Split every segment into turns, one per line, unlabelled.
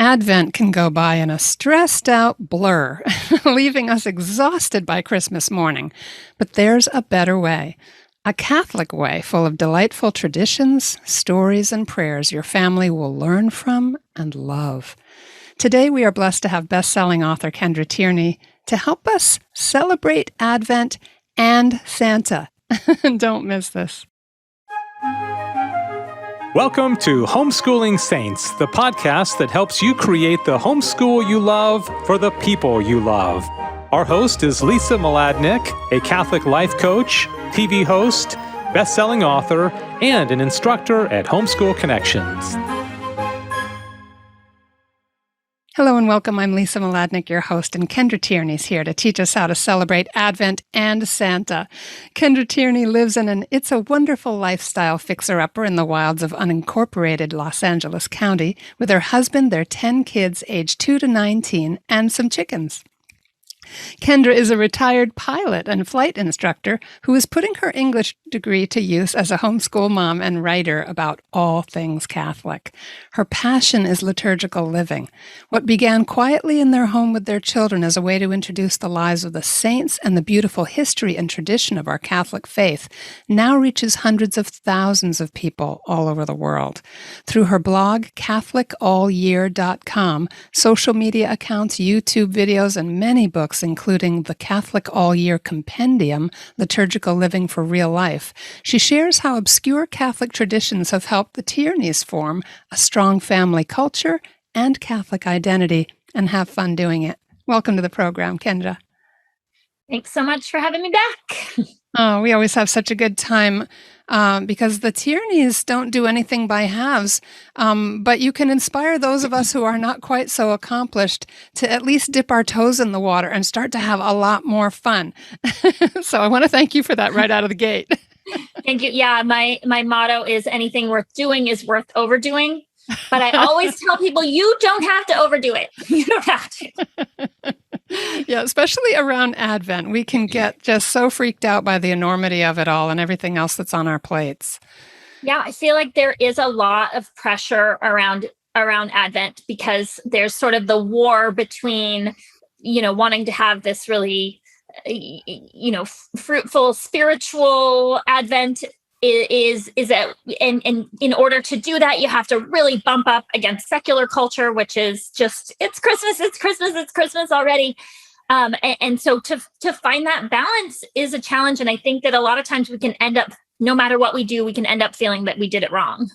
Advent can go by in a stressed out blur, leaving us exhausted by Christmas morning. But there's a better way. A Catholic way full of delightful traditions, stories, and prayers your family will learn from and love. Today we are blessed to have bestselling author Kendra Tierney to help us celebrate Advent and Santa. Don't miss this.
Welcome to Homeschooling Saints, the podcast that helps you create the homeschool you love for the people you love. Our host is Lisa Mladinich, a Catholic life coach, TV host, best-selling author, and an instructor at Homeschool Connections.
Hello and welcome. I'm Lisa Mladinich, your host, and Kendra Tierney's here to teach us how to celebrate Advent and Santa. Kendra Tierney lives in an It's a Wonderful Lifestyle fixer-upper in the wilds of unincorporated Los Angeles County with her husband, their 10 kids aged 2 to 19, and some chickens. Kendra is a retired pilot and flight instructor who is putting her English degree to use as a homeschool mom and writer about all things Catholic. Her passion is liturgical living. What began quietly in their home with their children as a way to introduce the lives of the saints and the beautiful history and tradition of our Catholic faith now reaches hundreds of thousands of people all over the world. Through her blog, CatholicAllYear.com, social media accounts, YouTube videos, and many books, including the Catholic All Year Compendium, Liturgical Living for Real Life, she shares how obscure Catholic traditions have helped the Tierneys form a strong family culture and Catholic identity and have fun doing it. Welcome to the program, Kendra.
Thanks so much for having me back.
Oh, we always have such a good time because the Tierneys don't do anything by halves, but you can inspire those of us who are not quite so accomplished to at least dip our toes in the water and start to have a lot more fun. So I want to thank you for that right out of the gate.
Thank you. Yeah, my motto is anything worth doing is worth overdoing. But I always tell people, you don't have to overdo it. You don't have to.
Yeah, especially around Advent. We can get just so freaked out by the enormity of it all and everything else that's on our plates.
Yeah, I feel like there is a lot of pressure around Advent because there's sort of the war between, wanting to have this really, fruitful spiritual Advent is that, and in order to do that, you have to really bump up against secular culture, which is just, it's Christmas already. And so to find that balance is a challenge. And I think that a lot of times we can end up, no matter what we do, we can end up feeling that we did it wrong.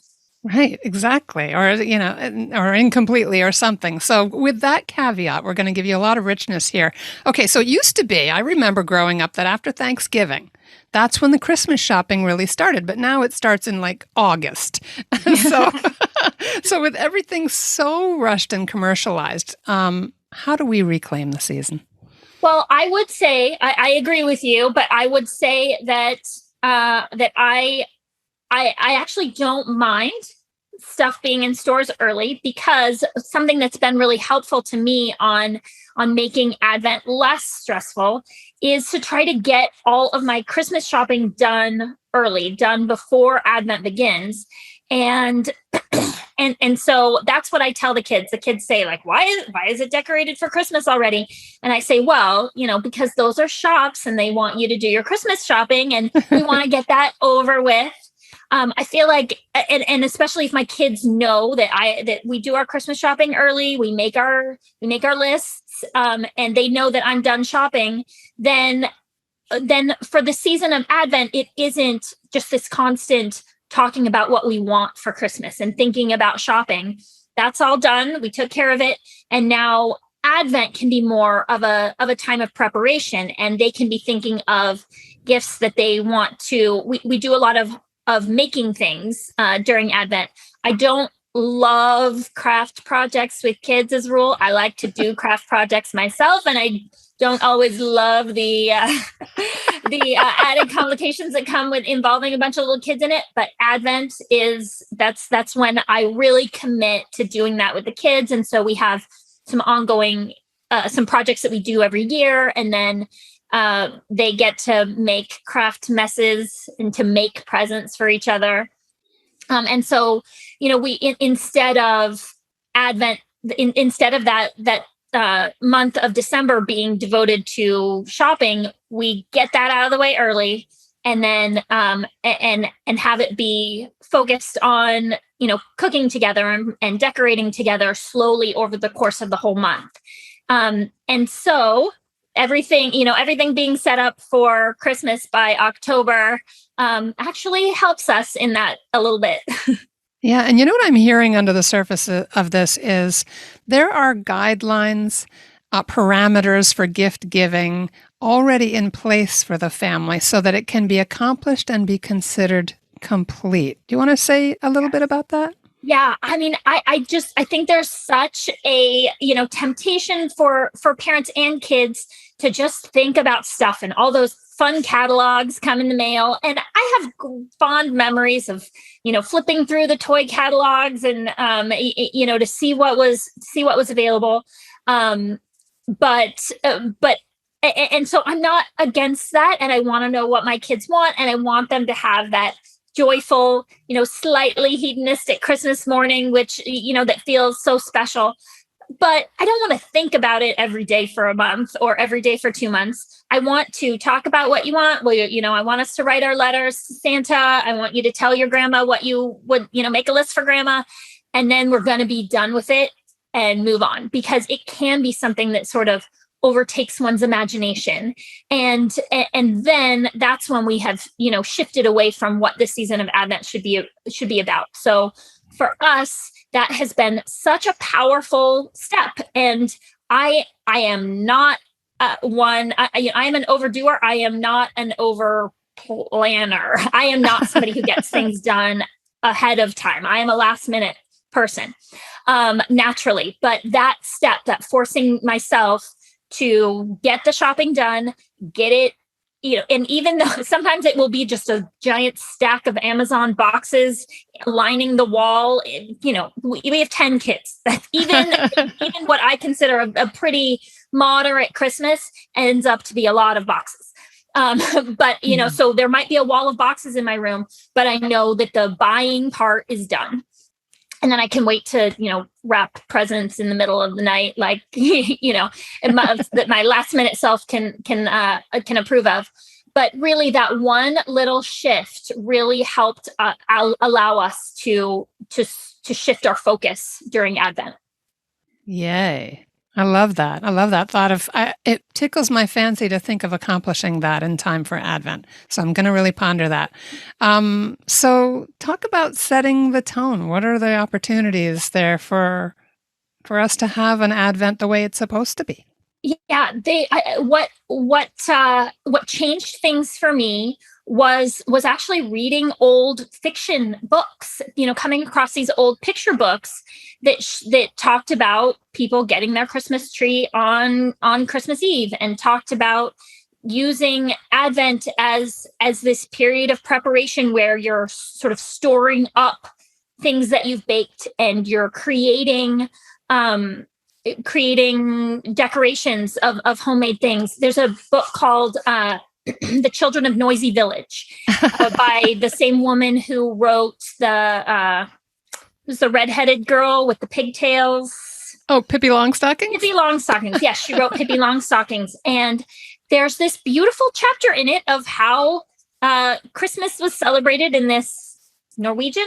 Right, exactly. Or, or incompletely or something. So with that caveat, we're going to give you a lot of richness here. Okay, so it used to be, I remember growing up that after Thanksgiving, that's when the Christmas shopping really started. But now it starts in like August. So with everything so rushed and commercialized, how do we reclaim the season?
Well, I would say, I agree with you, but I would say that I actually don't mind stuff being in stores early, because something that's been really helpful to me on making Advent less stressful is to try to get all of my Christmas shopping done early, done before Advent begins. And so that's what I tell the kids. The kids say, like, why is it decorated for Christmas already? And I say, well, because those are shops and they want you to do your Christmas shopping, and we want to get that over with. I feel like, and especially if my kids know that we do our Christmas shopping early, we make our lists, and they know that I'm done shopping, then for the season of Advent, it isn't just this constant talking about what we want for Christmas and thinking about shopping. That's all done. We took care of it. And now Advent can be more of a time of preparation, and they can be thinking of gifts that they want to. We do a lot of making things during Advent. I don't love craft projects with kids as a rule. I like to do craft projects myself, and I don't always love the added complications that come with involving a bunch of little kids in it. But Advent that's when I really commit to doing that with the kids. And so we have some ongoing some projects that we do every year, and then they get to make craft messes and to make presents for each other. And so, we instead of Advent instead of that month of December being devoted to shopping, we get that out of the way early, and then and have it be focused on cooking together and decorating together slowly over the course of the whole month. And so everything being set up for Christmas by October actually helps us in that a little bit.
Yeah. And what I'm hearing under the surface of this is there are guidelines, parameters for gift giving already in place for the family so that it can be accomplished and be considered complete. Do you want to say a little bit about that?
Yeah, I mean, I think there's such a, temptation for parents and kids to just think about stuff, and all those fun catalogs come in the mail. And I have fond memories of, flipping through the toy catalogs and, to see what was available. But so I'm not against that. And I want to know what my kids want. And I want them to have that joyful, slightly hedonistic Christmas morning, which, that feels so special. But I don't want to think about it every day for a month or every day for 2 months. I want to talk about what you want. Well, I want us to write our letters to Santa. I want you to tell your grandma what you would, make a list for grandma. And then we're going to be done with it and move on, because it can be something that sort of overtakes one's imagination. And then that's when we have, shifted away from what this season of Advent should be about. So for us, that has been such a powerful step. And I am not I am an overdoer. I am not an over planner. I am not somebody who gets things done ahead of time. I am a last minute person, naturally. But that step, that forcing myself to get the shopping done, get it, and even though sometimes it will be just a giant stack of Amazon boxes lining the wall, we have 10 kids. Even what I consider a pretty moderate Christmas ends up to be a lot of boxes. But, so there might be a wall of boxes in my room, but I know that the buying part is done. And then I can wait to, wrap presents in the middle of the night, like, that my last minute self can approve of. But really, that one little shift really helped allow us to shift our focus during Advent.
Yay. I love that. I love that thought of, it tickles my fancy to think of accomplishing that in time for Advent. So I'm going to really ponder that. So talk about setting the tone. What are the opportunities there for us to have an Advent the way it's supposed to be?
Yeah, what changed things for me was actually reading old fiction books, coming across these old picture books that talked about people getting their Christmas tree on Christmas Eve, and talked about using Advent as this period of preparation where you're sort of storing up things that you've baked, and you're creating decorations of homemade things. There's a book called The Children of Noisy Village by the same woman who wrote the redheaded girl with the pigtails.
Oh, Pippi Longstockings?
Pippi Longstockings. Yes, she wrote Pippi Longstockings. And there's this beautiful chapter in it of how Christmas was celebrated in this Norwegian,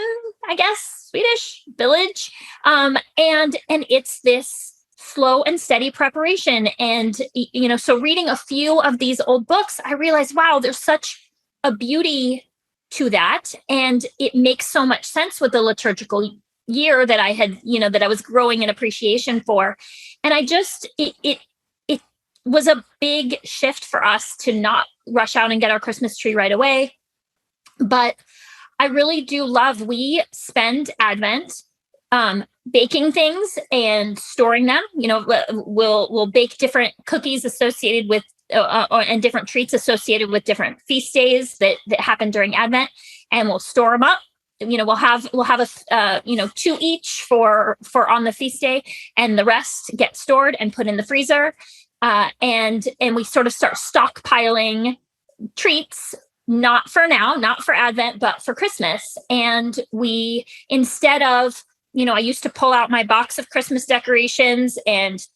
I guess, Swedish village. And it's this slow and steady preparation. And, so reading a few of these old books, I realized, wow, there's such a beauty to that. And it makes so much sense with the liturgical year that I had, that I was growing in appreciation for. And it was a big shift for us to not rush out and get our Christmas tree right away. But I really do love, we spend Advent baking things and storing them. We'll bake different cookies associated with and different treats associated with different feast days that happen during Advent, and we'll store them up. We'll have a 2 each for on the feast day, and the rest get stored and put in the freezer. And we sort of start stockpiling treats, not for now, not for Advent, but for Christmas. And we, instead of I used to pull out my box of Christmas decorations and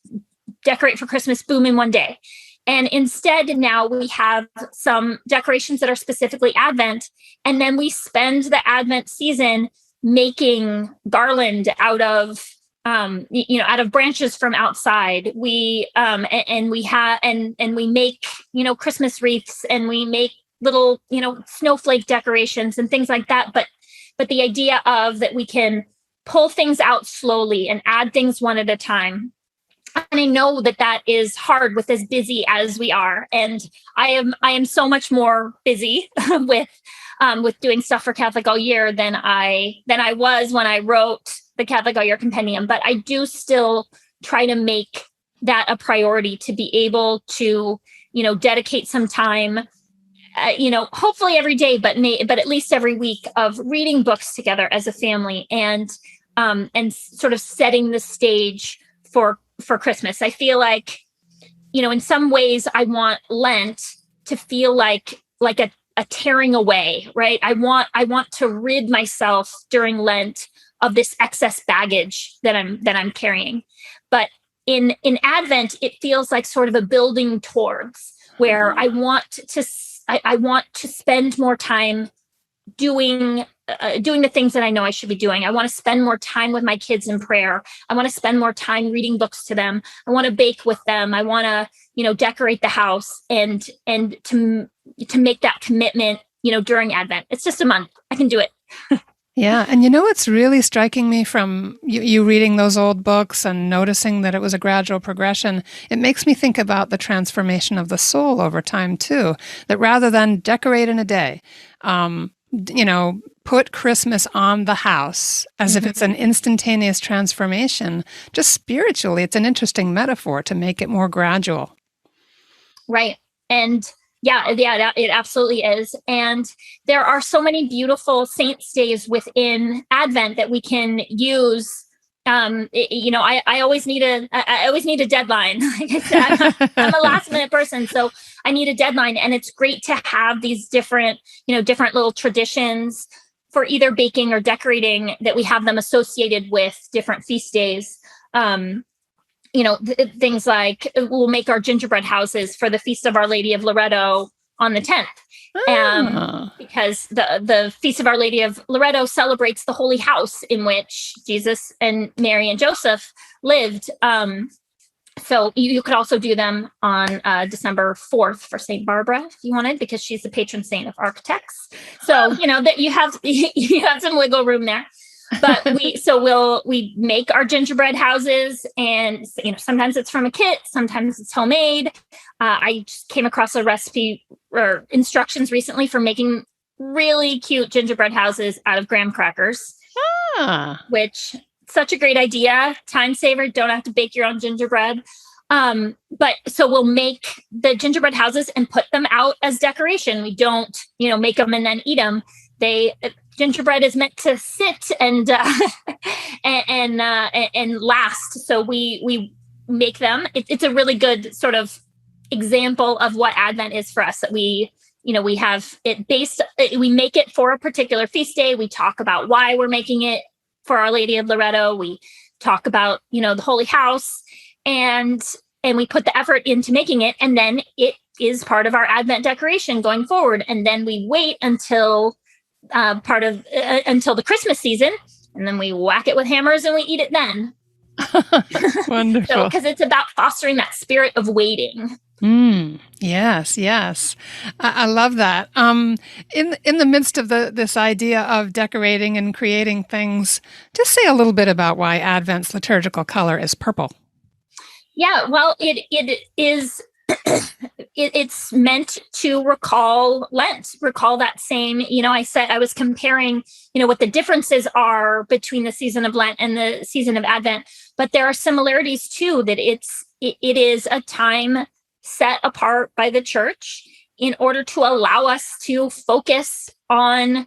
decorate for Christmas, boom, in one day. And instead, now we have some decorations that are specifically Advent. And then we spend the Advent season making garland out of branches from outside. We we make, Christmas wreaths, and we make little, snowflake decorations and things like that. But the idea of that we can pull things out slowly and add things one at a time. And I know that is hard with as busy as we are. And I am so much more busy with doing stuff for Catholic All Year than I was when I wrote the Catholic All Year Compendium. But I do still try to make that a priority, to be able to, dedicate some time, hopefully every day, but at least every week, of reading books together as a family, and sort of setting the stage for Christmas. I feel like, in some ways I want Lent to feel like a tearing away, right? I want to rid myself during Lent of this excess baggage that I'm carrying. But in Advent, it feels like sort of a building towards, where I want to spend more time doing the things that I know I should be doing. I want to spend more time with my kids in prayer. I want to spend more time reading books to them. I want to bake with them. I want to, decorate the house, and to make that commitment, during Advent. It's just a month. I can do it.
Yeah. And what's really striking me from you reading those old books and noticing that it was a gradual progression, it makes me think about the transformation of the soul over time too, that rather than decorate in a day, put Christmas on the house as if it's an instantaneous transformation. Just spiritually, it's an interesting metaphor to make it more gradual.
Right. And yeah, it absolutely is. And there are so many beautiful saints' days within Advent that we can use. I always need a deadline. Like I said, I'm a last minute person, so I need a deadline. And it's great to have these different little traditions for either baking or decorating, that we have them associated with different feast days. Things like, we'll make our gingerbread houses for the Feast of Our Lady of Loretto on the 10th. Because the Feast of Our Lady of Loretto celebrates the Holy House in which Jesus and Mary and Joseph lived. So you could also do them on December 4th for St. Barbara, if you wanted, because she's the patron saint of architects. So, that you have some wiggle room there. But we make our gingerbread houses, and sometimes it's from a kit, sometimes it's homemade. I just came across a recipe or instructions recently for making really cute gingerbread houses out of graham crackers, which such a great idea. Time saver. Don't have to bake your own gingerbread. But so we'll make the gingerbread houses and put them out as decoration. We don't, make them and then eat them. Gingerbread is meant to sit and last. So we make them. It's a really good sort of example of what Advent is for us. That we have it we make it for a particular feast day. We talk about why we're making it for Our Lady of Loretto. We talk about, the Holy House, and we put the effort into making it. And then it is part of our Advent decoration going forward. And then we wait until the Christmas season, and then we whack it with hammers and we eat it then.
Wonderful.
Because it's about fostering that spirit of waiting.
Yes. I love that. In the midst of this idea of decorating and creating things, just say a little bit about why Advent's liturgical color is purple.
Yeah, well, it is. It's meant to recall Lent, recall that same, I was comparing, what the differences are between the season of Lent and the season of Advent, but there are similarities too, that it is a time set apart by the church in order to allow us to focus on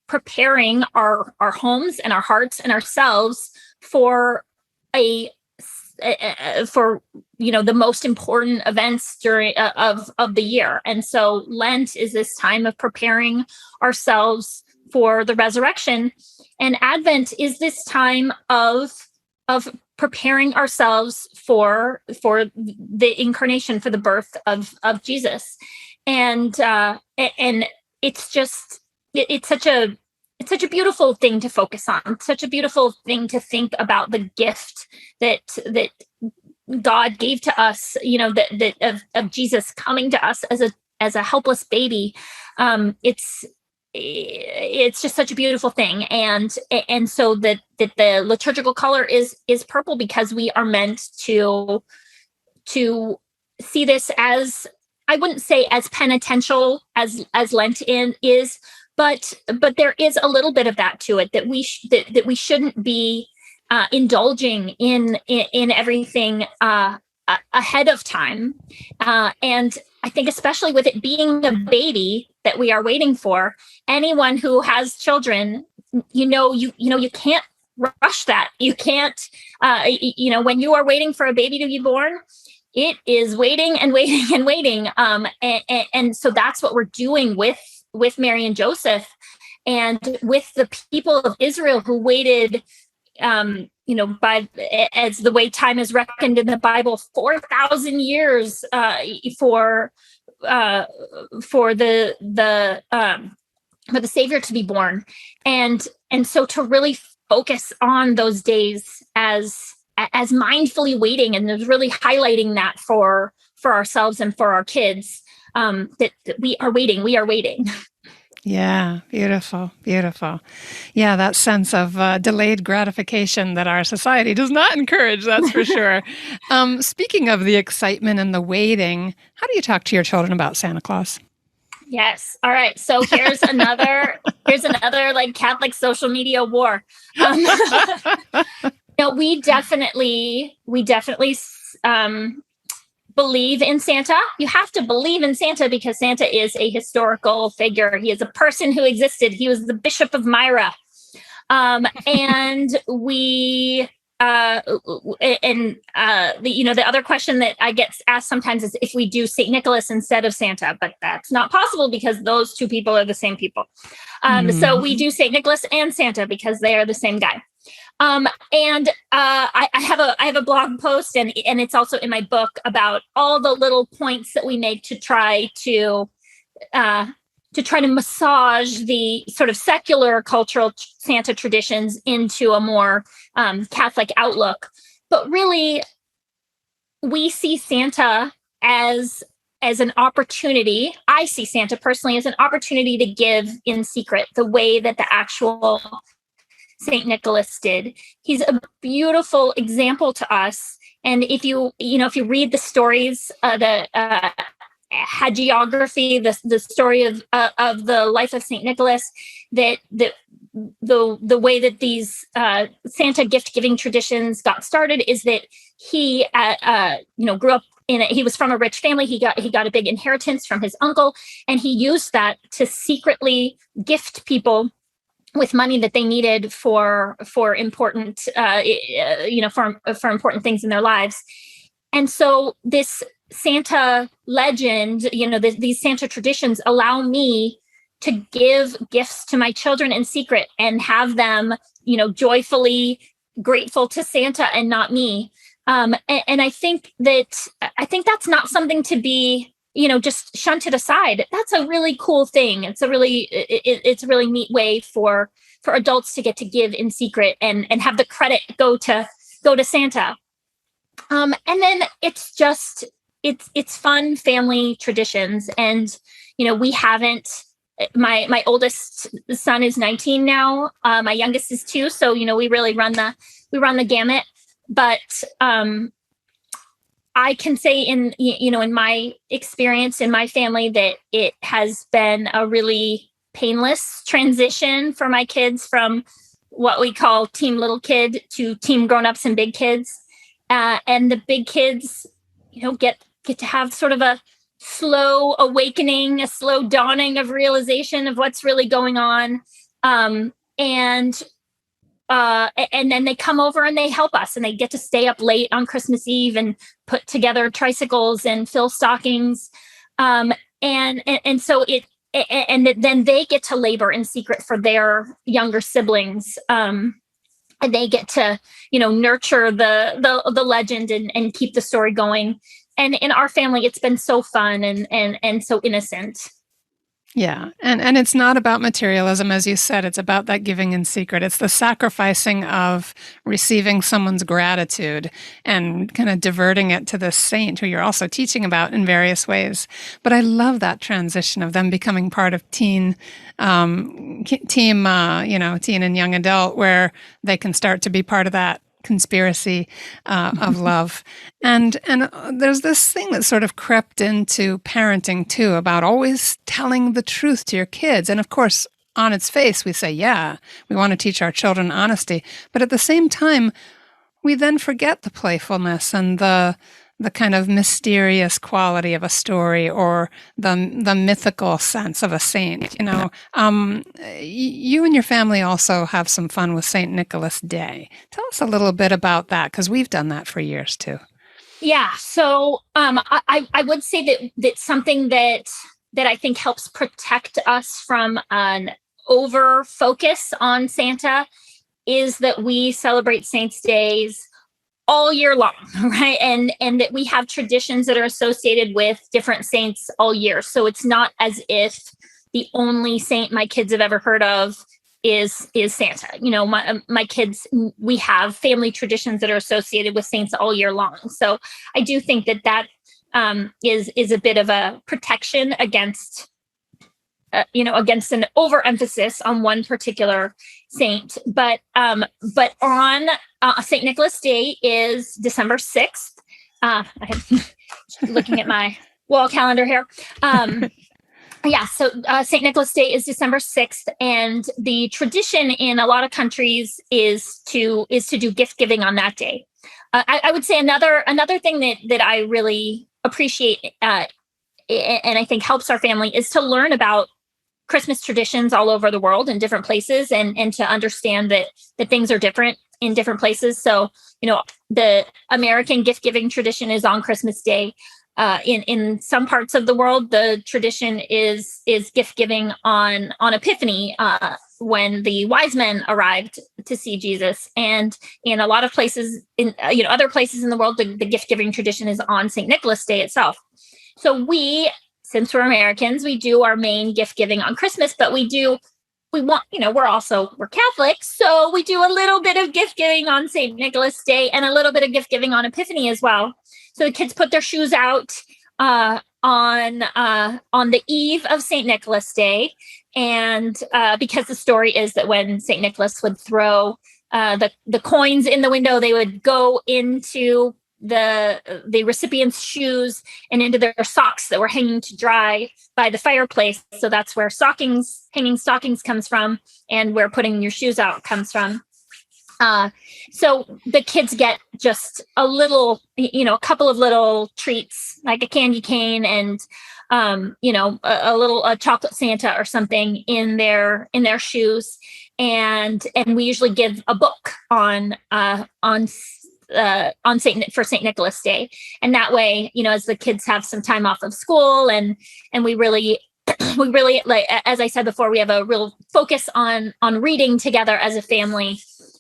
preparing our homes and our hearts and ourselves for the most important events during of the year. And so Lent is this time of preparing ourselves for the resurrection. And Advent is this time of preparing ourselves for the incarnation, for the birth of Jesus. And it's just, it's such a beautiful thing to focus on, such a beautiful thing to think about, the gift that God gave to us, of Jesus coming to us as a helpless baby. It's just such a beautiful thing. And so that the liturgical color is purple, because we are meant to see this as, I wouldn't say as penitential as Lent is, but there is a little bit of that to it, that we shouldn't be indulging in everything ahead of time. And I think especially with it being a baby that we are waiting for, anyone who has children, you can't rush that. You can't, when you are waiting for a baby to be born, it is waiting and waiting and waiting. And so that's what we're doing with Mary and Joseph, and with the people of Israel who waited, by, as the way time is reckoned in the Bible, 4,000 years for the Savior to be born, and so to really focus on those days as mindfully waiting, and really highlighting that for ourselves and for our kids, that we are waiting.
Yeah, beautiful, beautiful. Yeah, that sense of delayed gratification that our society does not encourage, that's for sure. Speaking of the excitement and the waiting, how do you talk to your children about Santa Claus?
Yes. All right. So here's another like Catholic social media war. We definitely believe in Santa. You have to believe in Santa because Santa is a historical figure. He is a person who existed. He was the Bishop of Myra. And we, the other question that I get asked sometimes is if we do St. Nicholas instead of Santa, but that's not possible because those two people are the same people. So we do St. Nicholas and Santa because they are the same guy. I have a blog post, and it's also in my book, about all the little points that we make to try to massage the sort of secular cultural Santa traditions into a more Catholic outlook. But really, we see Santa as an opportunity. I see Santa personally as an opportunity to give in secret, the way that the actual St. Nicholas did. He's a beautiful example to us. And if you read the stories, the hagiography, the story of the life of St. Nicholas, that the way that these Santa gift giving traditions got started is that he grew up he was from a rich family. He got a big inheritance from his uncle, and he used that to secretly gift people with money that they needed for important for important things in their lives. And so this Santa legend, these Santa traditions allow me to give gifts to my children in secret and have them, joyfully grateful to Santa and not me. And I think that's not something to be, just shunted aside. That's a really cool thing. It's a really neat way for adults to get to give in secret and have the credit go to Santa. And then it's just, it's fun family traditions. And, we haven't, my oldest son is 19 now. My youngest is 2. So, we really run the gamut, but, I can say in my experience in my family that it has been a really painless transition for my kids from what we call team little kid to team grown-ups and big kids. And the big kids, get to have sort of a slow awakening, a slow dawning of realization of what's really going on. And then they come over and they help us, and they get to stay up late on Christmas Eve and put together tricycles and fill stockings. And so then they get to labor in secret for their younger siblings. And they get to, nurture the legend and keep the story going. And in our family, it's been so fun and so innocent.
Yeah. And it's not about materialism, as you said. It's about that giving in secret. It's the sacrificing of receiving someone's gratitude and kind of diverting it to the saint who you're also teaching about in various ways. But I love that transition of them becoming part of teen and young adult, where they can start to be part of that conspiracy of love. And there's this thing that sort of crept into parenting too, about always telling the truth to your kids. And of course, on its face, we say, yeah, we want to teach our children honesty. But at the same time, we then forget the playfulness and the kind of mysterious quality of a story, or the mythical sense of a saint. You and your family also have some fun with St. Nicholas Day. Tell us a little bit about that, because we've done that for years too.
Yeah. So I would say that something that I think helps protect us from an over focus on Santa is that we celebrate Saints' Days all year long, right? And that we have traditions that are associated with different saints all year. So it's not as if the only saint my kids have ever heard of is Santa. My kids, we have family traditions that are associated with saints all year long. So I do think that is a bit of a protection against an overemphasis on one particular saint. But on St. Nicholas Day is December 6th. I'm looking at my wall calendar here. So St. Nicholas Day is December 6th, and the tradition in a lot of countries is to do gift giving on that day. I would say another thing that I really appreciate and I think helps our family is to learn about Christmas traditions all over the world in different places, and to understand that things are different in different places. So, the American gift giving tradition is on Christmas Day. In some parts of the world, the tradition is gift giving on Epiphany, when the wise men arrived to see Jesus. And in a lot of places, other places in the world, the gift giving tradition is on St. Nicholas Day itself. So since we're Americans, we do our main gift giving on Christmas, but we're Catholics, so we do a little bit of gift giving on St. Nicholas Day and a little bit of gift giving on Epiphany as well. So the kids put their shoes out on the eve of St. Nicholas Day, and because the story is that when St. Nicholas would throw the coins in the window, they would go into the recipient's shoes and into their socks that were hanging to dry by the fireplace. So that's where hanging stockings comes from, and where putting your shoes out comes from. So the kids get just a little, a couple of little treats, like a candy cane and, a chocolate Santa or something in their shoes. And we usually give a book on St. Nicholas Day. And that way, as the kids have some time off of school, and we really, like, as I said before, we have a real focus on reading together as a family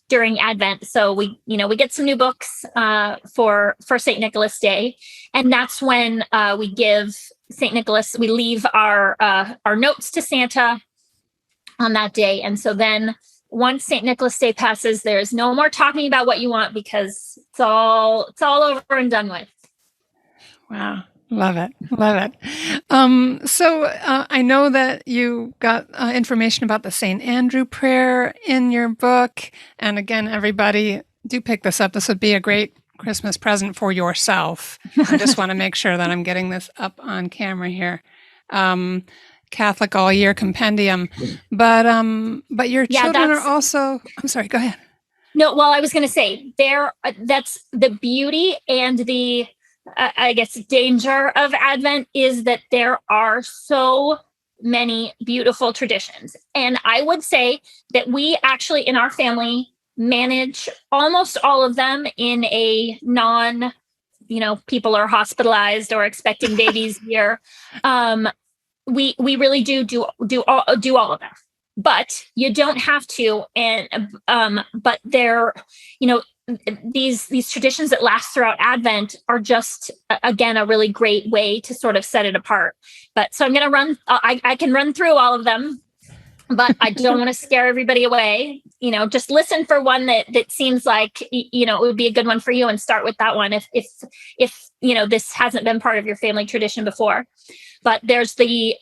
during Advent. So we get some new books for St. Nicholas Day. And that's when we give St. Nicholas, we leave our notes to Santa on that day. And so then once St. Nicholas Day passes, there's no more talking about what you want, because it's all over and done with.
Wow. Love it. Love it. So I know that you got information about the St. Andrew prayer in your book. And again, everybody, do pick this up. This would be a great Christmas present for yourself. I just want to make sure that I'm getting this up on camera here. Catholic All Year Compendium. But your children are also, I'm sorry, go ahead.
No, well, I was going to say that's the beauty and the, I guess, danger of Advent is that there are so many beautiful traditions. And I would say that we actually in our family manage almost all of them in a people are hospitalized or expecting babies year. we really do all of them, but you don't have to. And but they're, these traditions that last throughout Advent are just, again, a really great way to sort of set it apart. But so I'm going to I can run through all of them, but I don't want to scare everybody away. Just listen for one that seems like, it would be a good one for you, and start with that one if this hasn't been part of your family tradition before. But there's the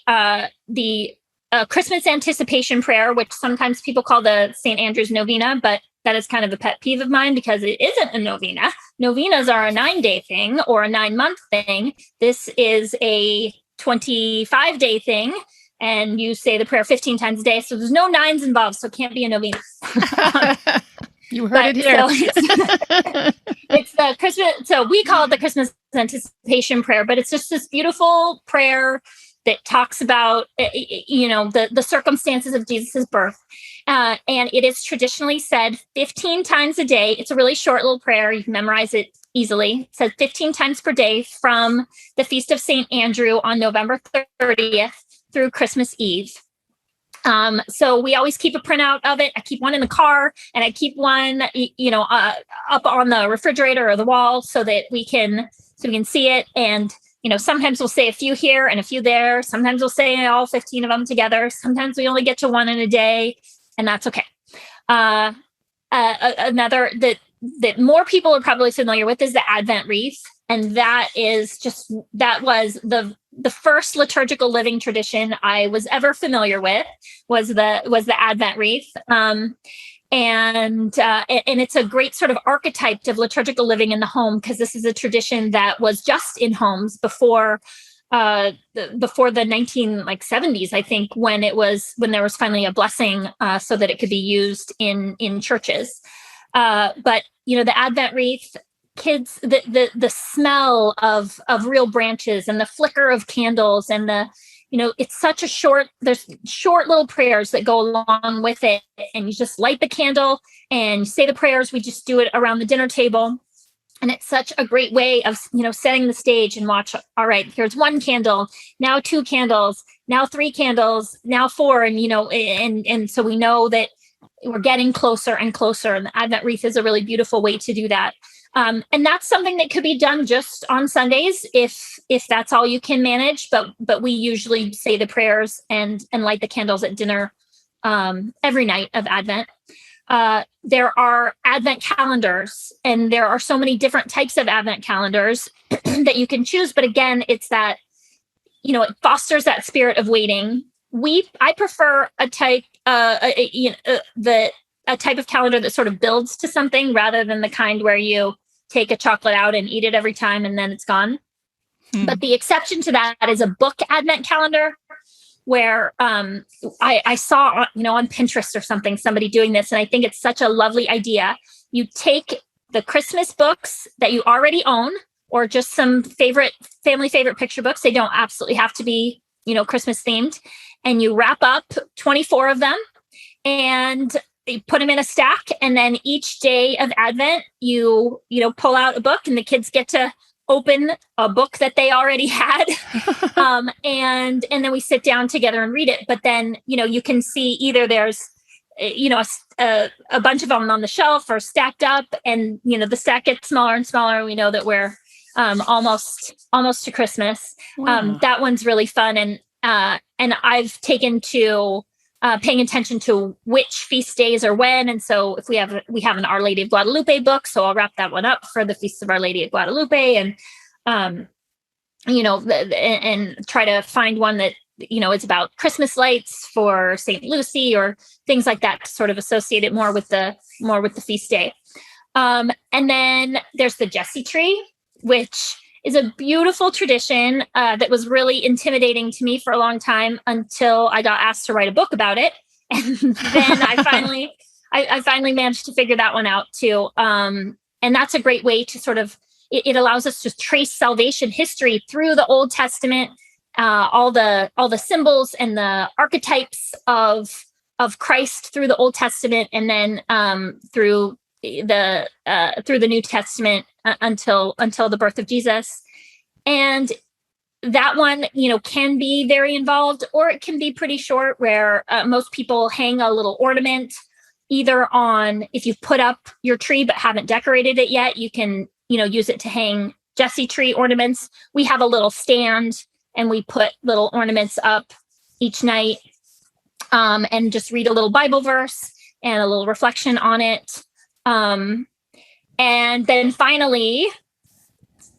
Christmas anticipation prayer, which sometimes people call the St. Andrew's Novena, but that is kind of a pet peeve of mine because it isn't a novena. Novenas are a 9-day thing or a 9-month thing. This is a 25-day thing. And you say the prayer 15 times a day. So there's no 9s involved. So it can't be a novena.
You heard it here.
So it's the Christmas. So we call it the Christmas anticipation prayer, but it's just this beautiful prayer that talks about, the circumstances of Jesus's birth. And it is traditionally said 15 times a day. It's a really short little prayer. You can memorize it easily. It says 15 times per day from the Feast of St. Andrew on November 30th through Christmas Eve. So we always keep a printout of it. I keep one in the car, and I keep one, up on the refrigerator or the wall so that we can see it. And, sometimes we'll say a few here and a few there. Sometimes we'll say all 15 of them together. Sometimes we only get to one in a day, and that's okay. Another that more people are probably familiar with is the Advent wreath. And that was the first liturgical living tradition I was ever familiar with was the Advent wreath. And it's a great sort of archetype of liturgical living in the home, because this is a tradition that was just in homes before the 1970s, I think, when there was finally a blessing so that it could be used in churches. But the Advent wreath, kids, the smell of real branches and the flicker of candles and it's such there's short little prayers that go along with it. And you just light the candle and you say the prayers. We just do it around the dinner table. And it's such a great way of, setting the stage and watch. All right, here's 1 candle, now 2 candles, now 3 candles, now 4. And, and so we know that we're getting closer and closer. And the Advent wreath is a really beautiful way to do that. And that's something that could be done just on Sundays if that's all you can manage. But we usually say the prayers and light the candles at dinner every night of Advent. There are Advent calendars, and there are so many different types of Advent calendars that you can choose. But again, it's that, it fosters that spirit of waiting. I prefer a type, a type of calendar that sort of builds to something rather than the kind where you take a chocolate out and eat it every time and then it's gone. But the exception to that is a book Advent calendar, where I saw, on Pinterest or something, somebody doing this. And I think it's such a lovely idea. You take the Christmas books that you already own, or just some family favorite picture books. They don't absolutely have to be, Christmas themed. And you wrap up 24 of them and you put them in a stack. And then each day of Advent, you pull out a book, and the kids get to open a book that they already had. And then we sit down together and read it. But then, you can see either there's, a bunch of them on the shelf or stacked up, and, the stack gets smaller and smaller. We know that we're almost to Christmas.
Wow.
That one's really fun. And I've taken to paying attention to which feast days are when. And so if we have an Our Lady of Guadalupe book, so I'll wrap that one up for the Feast of Our Lady of Guadalupe, and and try to find one that is about Christmas lights for St. Lucy or things like that to sort of associate it more with the feast day. And then there's the Jesse tree, which is a beautiful tradition that was really intimidating to me for a long time until I got asked to write a book about it. And then I finally managed to figure that one out too. And that's a great way to sort of, it allows us to trace salvation history through the Old Testament, all the symbols and the archetypes of Christ through the Old Testament, and then through the New Testament until the birth of Jesus. And that one, can be very involved, or it can be pretty short, where most people hang a little ornament either on, if you've put up your tree but haven't decorated it yet, you can, use it to hang Jesse tree ornaments. We have a little stand and we put little ornaments up each night, and just read a little Bible verse and a little reflection on it. And then finally,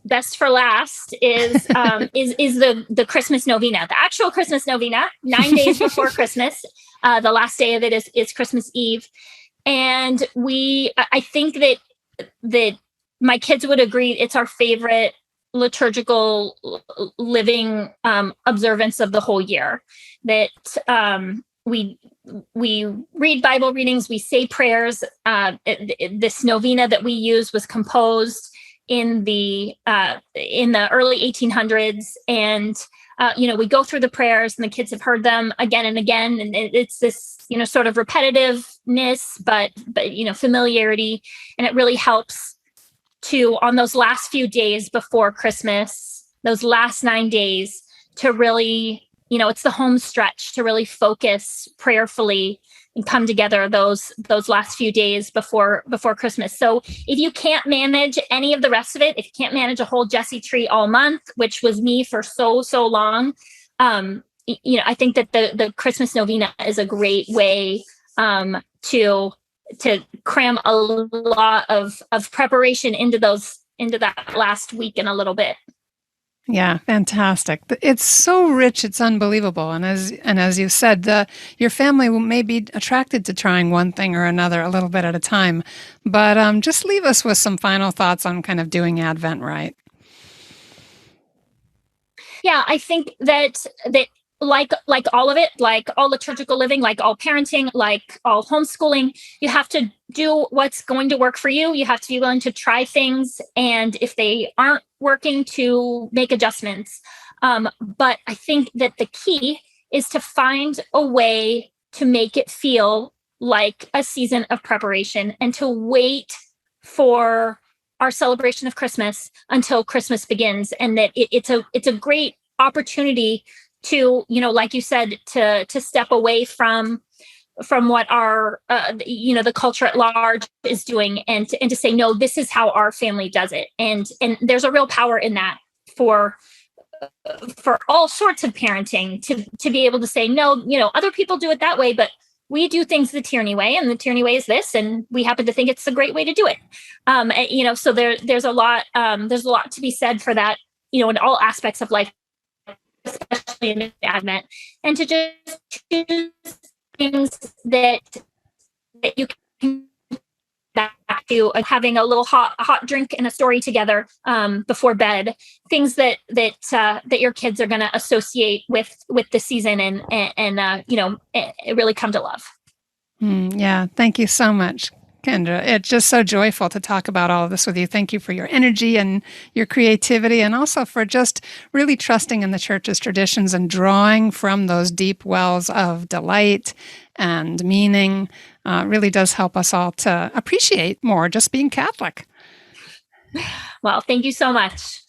best for last is the Christmas novena, the actual Christmas novena, 9 days before Christmas. The last day of it is Christmas Eve. And I think that my kids would agree it's our favorite liturgical living observance of the whole year. That we read Bible readings, we say prayers. This novena that we use was composed in the early 1800s, and we go through the prayers, and the kids have heard them again and again, and it's this sort of repetitiveness, but familiarity, and it really helps to, on those last few days before Christmas, those last 9 days, to really, it's the home stretch, to really focus prayerfully and come together those last few days before Christmas. So if you can't manage any of the rest of it, if you can't manage a whole Jesse tree all month, which was me for so long, I think that the Christmas novena is a great way to cram a lot of preparation into that last week and a little bit.
Yeah, fantastic. It's so rich, it's unbelievable. And as you said, your family may be attracted to trying one thing or another a little bit at a time. But just leave us with some final thoughts on kind of doing Advent right.
Yeah, I think that like all of it, like all liturgical living, like all parenting, like all homeschooling, you have to do what's going to work for you. You have to be willing to try things, and if they aren't working, to make adjustments. But I think that the key is to find a way to make it feel like a season of preparation, and to wait for our celebration of Christmas until Christmas begins. And that it's a great opportunity to, like you said, to step away from what our, the culture at large is doing, and to say, no, this is how our family does it. And there's a real power in that for all sorts of parenting, to be able to say, no, other people do it that way, but we do things the Tierney way, and the Tierney way is this, and we happen to think it's a great way to do it. So there's a lot to be said for that, in all aspects of life, especially in Advent, and to just choose things that you can back to, having a little hot drink and a story together before bed, things that your kids are going to associate with the season, and really come to love.
Yeah, thank you so much, Kendra. It's just so joyful to talk about all of this with you. Thank you for your energy and your creativity, and also for just really trusting in the church's traditions and drawing from those deep wells of delight and meaning. Really does help us all to appreciate more just being Catholic.
Well, thank you so much.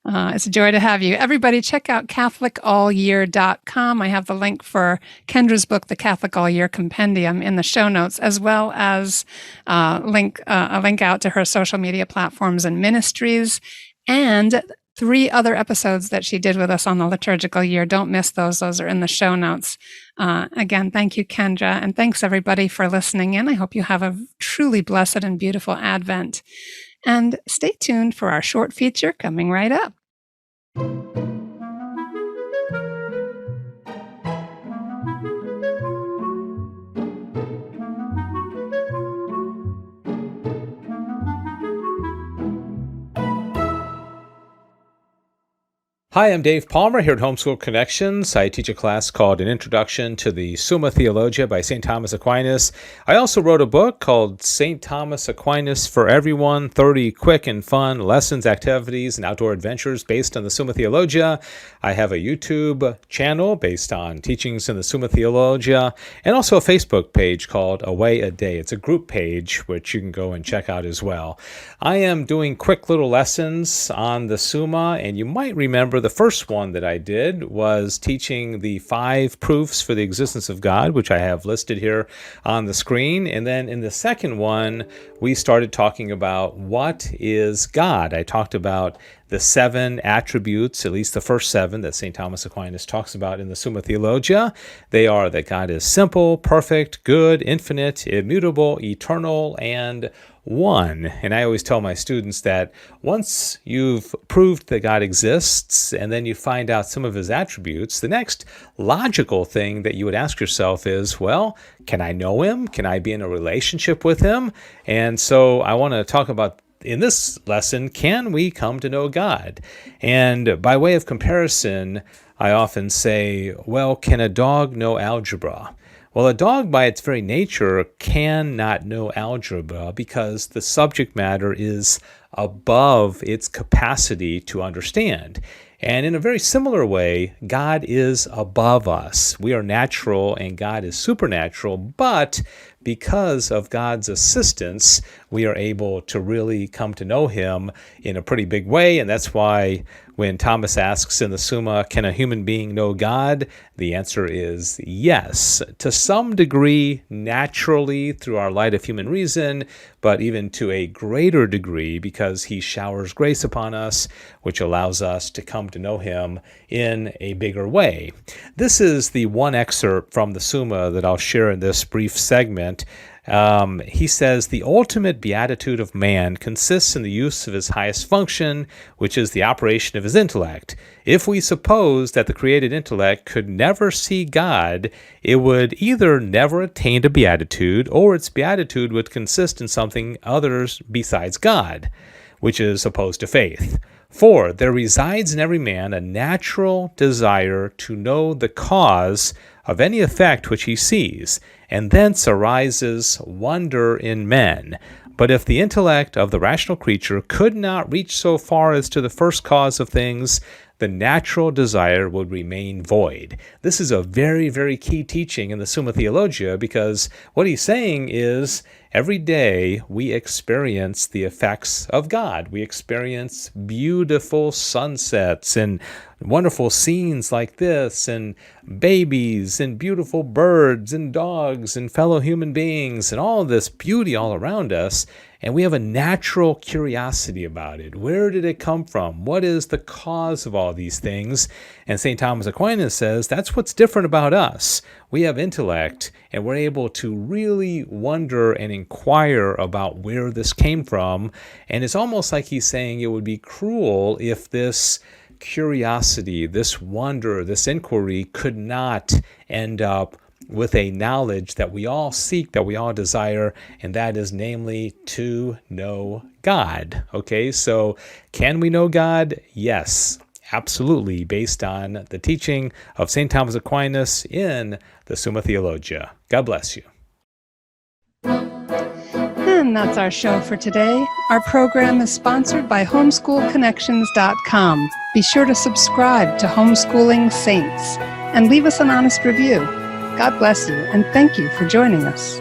It's a joy to have you. Everybody, check out CatholicAllYear.com. I have the link for Kendra's book, The Catholic All Year Compendium, in the show notes, as well as a link out to her social media platforms and ministries, and 3 other episodes that she did with us on the liturgical year. Don't miss those. Those are in the show notes. Again, thank you, Kendra, and thanks everybody for listening in. I hope you have a truly blessed and beautiful Advent. And stay tuned for our short feature coming right up.
Hi, I'm Dave Palmer here at Homeschool Connections. I teach a class called An Introduction to the Summa Theologia by St. Thomas Aquinas. I also wrote a book called St. Thomas Aquinas for Everyone, 30 Quick and Fun Lessons, Activities, and Outdoor Adventures based on the Summa Theologia. I have a YouTube channel based on teachings in the Summa Theologia, and also a Facebook page called Away a Day. It's a group page which you can go and check out as well. I am doing quick little lessons on the Summa, and you might remember the first one that I did was teaching the 5 proofs for the existence of God, which I have listed here on the screen. And then in the second one, we started talking about what is God. I talked about the 7 attributes, at least the first 7 that St. Thomas Aquinas talks about in the Summa Theologia. They are that God is simple, perfect, good, infinite, immutable, eternal, and one. And I always tell my students that once you've proved that God exists and then you find out some of his attributes, the next logical thing that you would ask yourself is, well, can I know him? Can I be in a relationship with him? And so I want to talk about in this lesson, can we come to know God? And by way of comparison, I often say, well, can a dog know algebra? Well, a dog by its very nature cannot know algebra because the subject matter is above its capacity to understand. And in a very similar way, God is above us. We are natural and God is supernatural, but because of God's assistance, we are able to really come to know him in a pretty big way. And that's why when Thomas asks in the Summa, can a human being know God? The answer is yes, to some degree, naturally through our light of human reason, but even to a greater degree because he showers grace upon us, which allows us to come to know him in a bigger way. This is the one excerpt from the Summa that I'll share in this brief segment. He says, the ultimate beatitude of man consists in the use of his highest function, which is the operation of his intellect. If we suppose that the created intellect could never see God, it would either never attain to beatitude, or its beatitude would consist in something others besides God, which is opposed to faith. For there resides in every man a natural desire to know the cause of any effect which he sees, and thence arises wonder in men. But if the intellect of the rational creature could not reach so far as to the first cause of things, the natural desire would remain void. This is a very, very key teaching in the Summa Theologia, because what he's saying is every day we experience the effects of God. We experience beautiful sunsets and wonderful scenes like this, and babies and beautiful birds and dogs and fellow human beings and all this beauty all around us. And we have a natural curiosity about it. Where did it come from? What is the cause of all these things? And St. Thomas Aquinas says that's what's different about us. We have intellect, and we're able to really wonder and inquire about where this came from. And it's almost like he's saying it would be cruel if this curiosity, this wonder, this inquiry could not end up with a knowledge that we all seek, that we all desire, and that is namely to know God. Okay, so can we know God? Yes, absolutely, based on the teaching of St. Thomas Aquinas in the Summa Theologia. God bless you.
And that's our show for today. Our program is sponsored by homeschoolconnections.com. Be sure to subscribe to Homeschooling Saints and leave us an honest review. God bless you, and thank you for joining us.